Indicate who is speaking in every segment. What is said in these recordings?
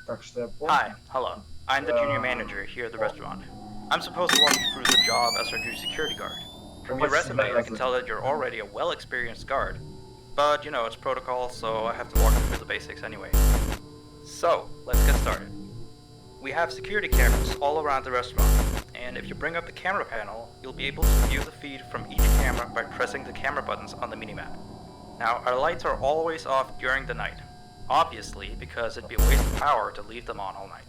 Speaker 1: Hi, hello. I'm the junior manager here at the restaurant. I'm supposed to walk you through the job as our new security guard. From your resume, I can tell that you're already a well-experienced guard. But, you know, it's protocol, so I have to walk you through the basics anyway. So, let's get started. We have security cameras all around the restaurant, and if you bring up the camera panel, you'll be able to view the feed from each camera by pressing the camera buttons on the minimap. Now, our lights are always off during the night. Obviously, because it'd be a waste of power to leave them on all night.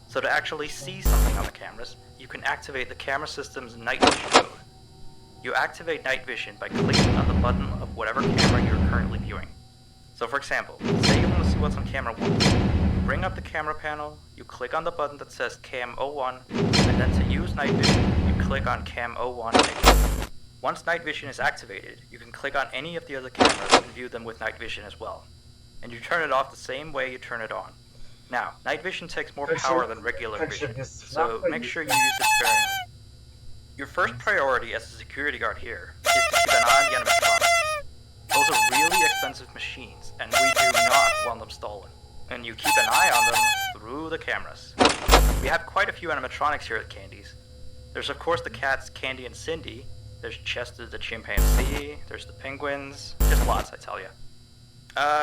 Speaker 1: So to actually see something on the cameras, you can activate the camera system's night vision mode. You activate night vision by clicking on the button of whatever camera you're currently viewing. So for example, say you want to see what's on camera 1. You bring up the camera panel, you click on the button that says Cam 01, and then to use night vision, you click on Cam 01 again. Once night vision is activated, you can click on any of the other cameras and view them with night vision as well. And you turn it off the same way you turn it on. Now, night vision takes more power than regular vision, so make sure you use it sparingly. Your first priority as a security guard here is to keep an eye on the animatronics. Those are really expensive machines, and we do not want them stolen. And you keep an eye on them through the cameras. We have quite a few animatronics here at Candy's. There's of course the cats Candy and Cindy, there's Chester the chimpanzee, there's the penguins, just lots I tell ya.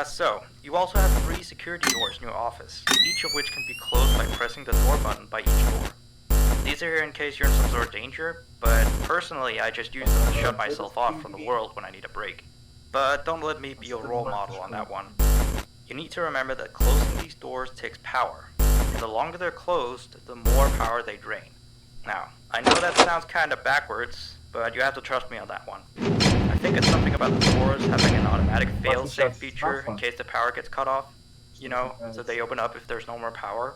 Speaker 1: So, you also have 3 security doors in your office, each of which can be closed by pressing the door button by each door. These are here in case you're in some sort of danger, but personally I just use them to shut myself off from the world when I need a break. But don't let me be your role model on that one. You need to remember that closing these doors takes power, and the longer they're closed, the more power they drain. Now, I know that sounds kinda backwards, but you have to trust me on that one. I think it's something about the doors having an automatic fail-safe feature in case the power gets cut off. You know, so they open up if there's no more power.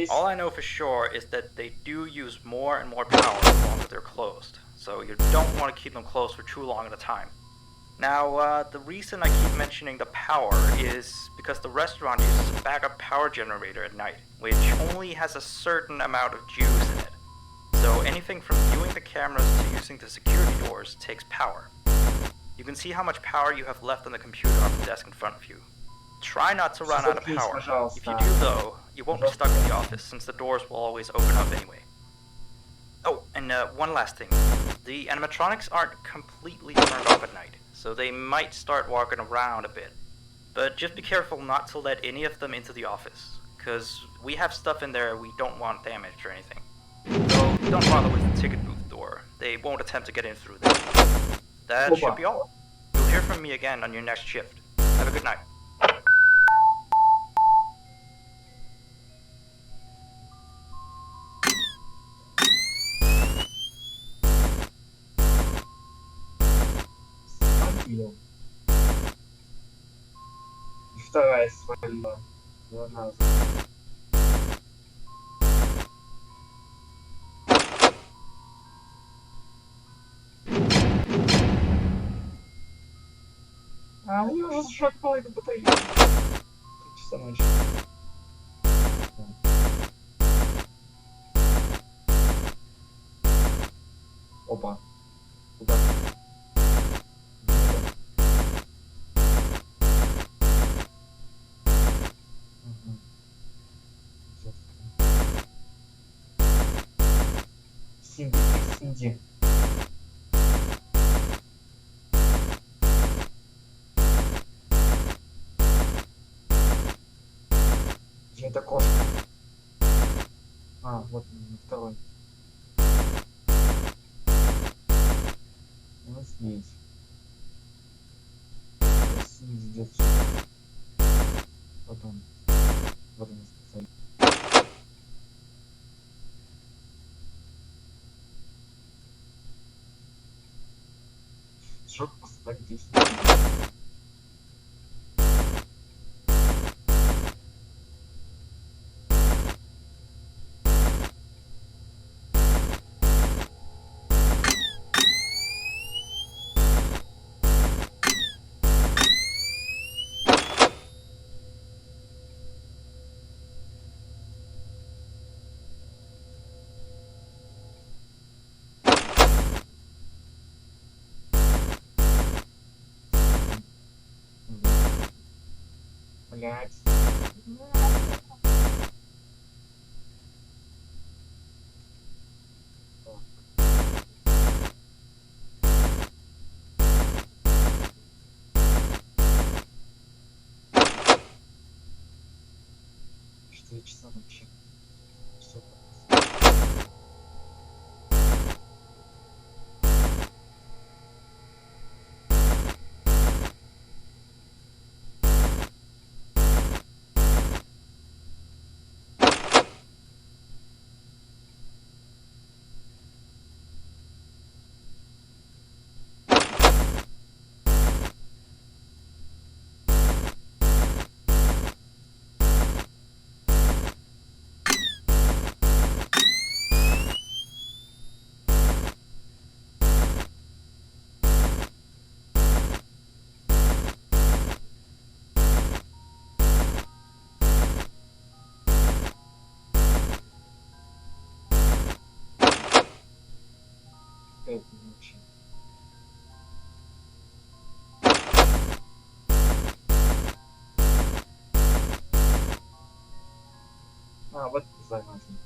Speaker 1: All I know for sure is that they do use more and more power the longer they're closed, so you don't want to keep them closed for too long at a time. Now, the reason I keep mentioning the power is because the restaurant uses a backup power generator at night, which only has a certain amount of juice in it. So anything from viewing the cameras to using the security doors takes power. You can see how much power you have left on the computer on the desk in front of you. Try not to run out of power. If you do though, you won't be stuck in the office since the doors will always open up anyway. Oh, and one last thing. The animatronics aren't completely turned off at night, so they might start walking around a bit. But just be careful not to let any of them into the office, cause we have stuff in there we don't want damaged or anything. So don't bother with the ticket booth door. They won't attempt to get in through there. That should be all. You'll hear from me again on your next shift. Have a good night.
Speaker 2: И вторая свалила. 2 раза. А у него уже шаг половина батареи. 3 часа ночи. Опа. Куда? Синди, Синди. Это кошка. А, вот второй. Вот здесь. Снизу детский. Потом. Вот он специально. Шок поставить здесь. Блять. 2 часа вообще. Все. Это вообще. А, вот замазан.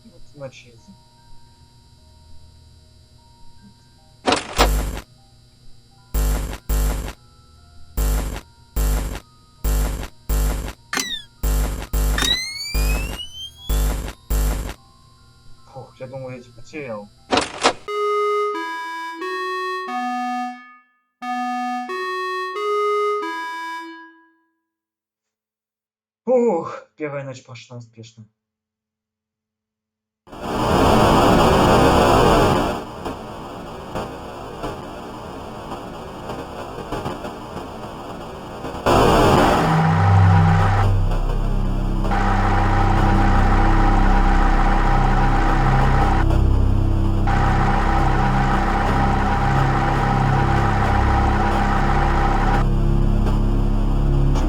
Speaker 2: Вот значит. Фух, я думал, я тебя потерял. Фух, первая ночь прошла успешно.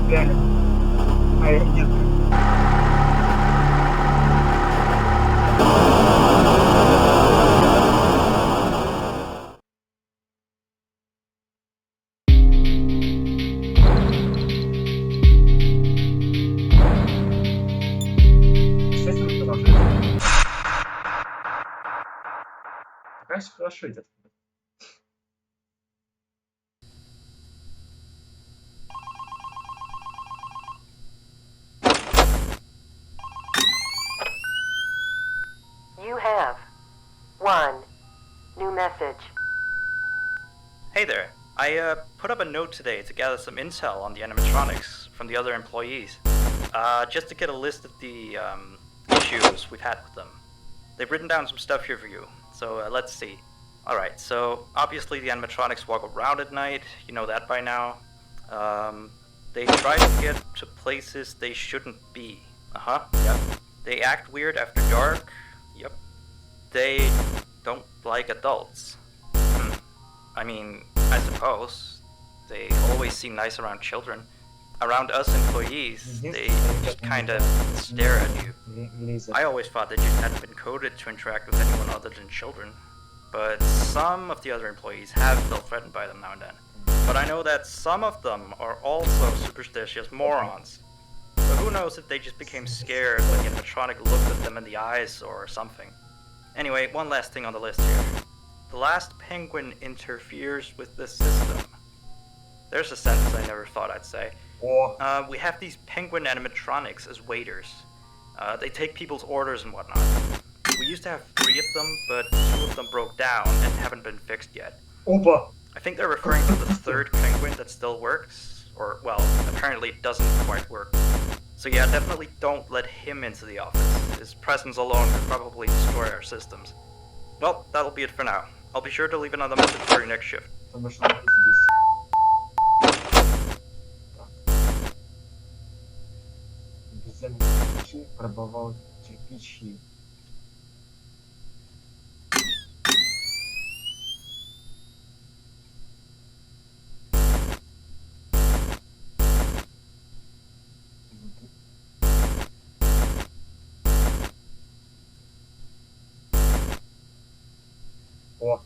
Speaker 2: Реально. А я нет. Естественно, продолжается. Пока все хорошо идет.
Speaker 3: You have one new message.
Speaker 1: Hey there. I put up a note today to gather some intel on the animatronics from the other employees. Just to get a list of the issues we've had with them. They've written down some stuff here for you, so let's see. Alright, so obviously the animatronics walk around at night, you know that by now. They try to get to places they shouldn't be. Yep. They act weird after dark. Yep. They don't like adults. I mean, I suppose. They always seem nice around children. Around us employees, they just kinda stare at you. I always thought they just hadn't been coded to interact with anyone other than children. But some of the other employees have felt threatened by them now and then. But I know that some of them are also superstitious morons. So who knows if they just became scared when the animatronic looked at them in the eyes or something. Anyway, one last thing on the list here. The last penguin interferes with the system. There's a sentence I never thought I'd say. We have these penguin animatronics as waiters. They take people's orders and whatnot. We used to have 3 of them, but 2 of them broke down and haven't been fixed yet.
Speaker 2: Опа!
Speaker 1: I think they're referring to the 3rd penguin that still works. Or, well, apparently it doesn't quite work. So yeah, definitely don't let him into the office. His presence alone could probably destroy our systems. Well, that'll be it for now. I'll be sure to leave another message for your next shift.
Speaker 2: Потому что он здесь. Так. Обезьяны кирпичи пробовал кирпичи. О!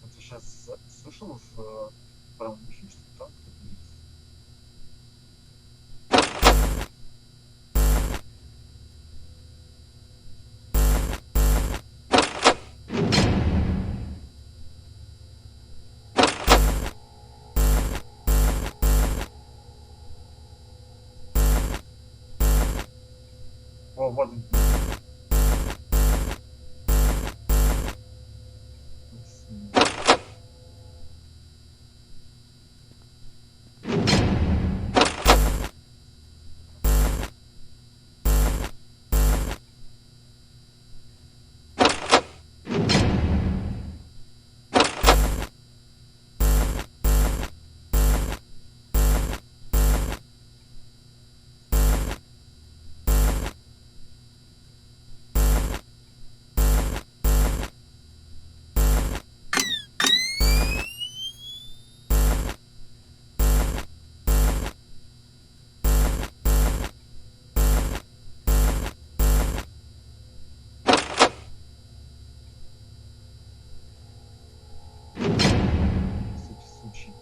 Speaker 2: Вот сейчас слышал в промышленности, что там кто-то есть. О, вот он. Всякий случай.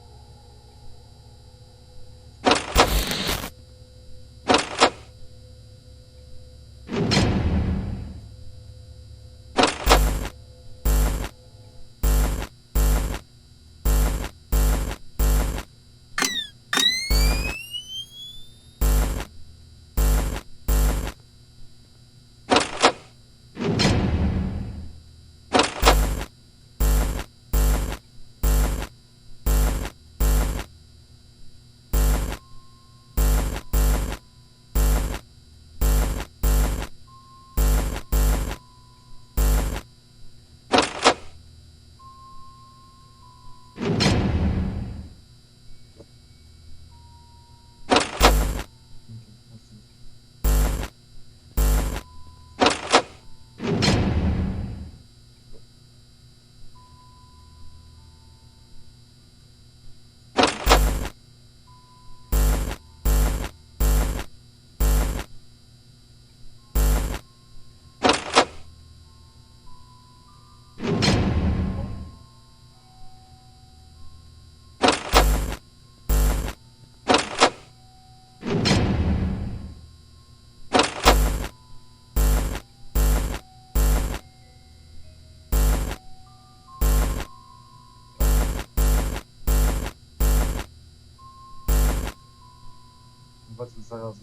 Speaker 2: Вот зараза.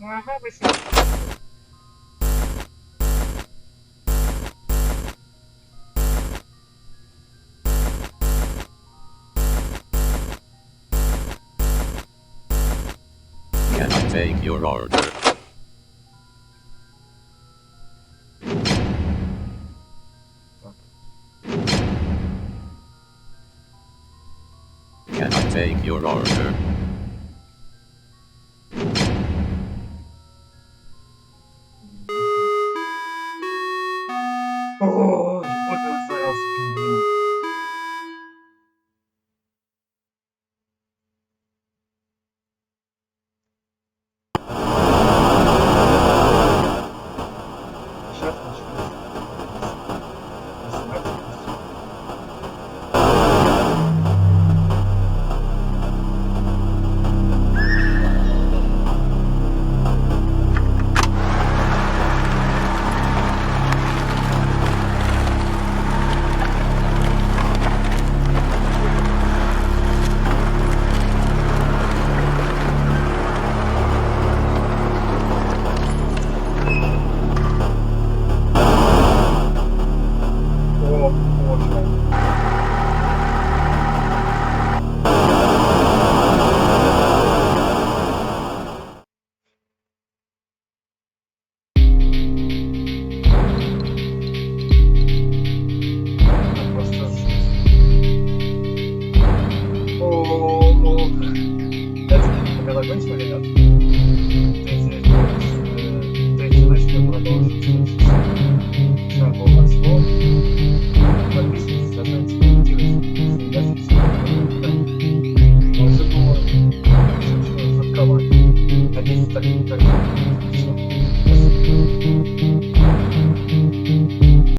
Speaker 2: Ага, вышел.
Speaker 4: Can I take your order? Can I take your order?
Speaker 2: О, вот он зараза, пингвин. Сейчас Это не закончено или нет?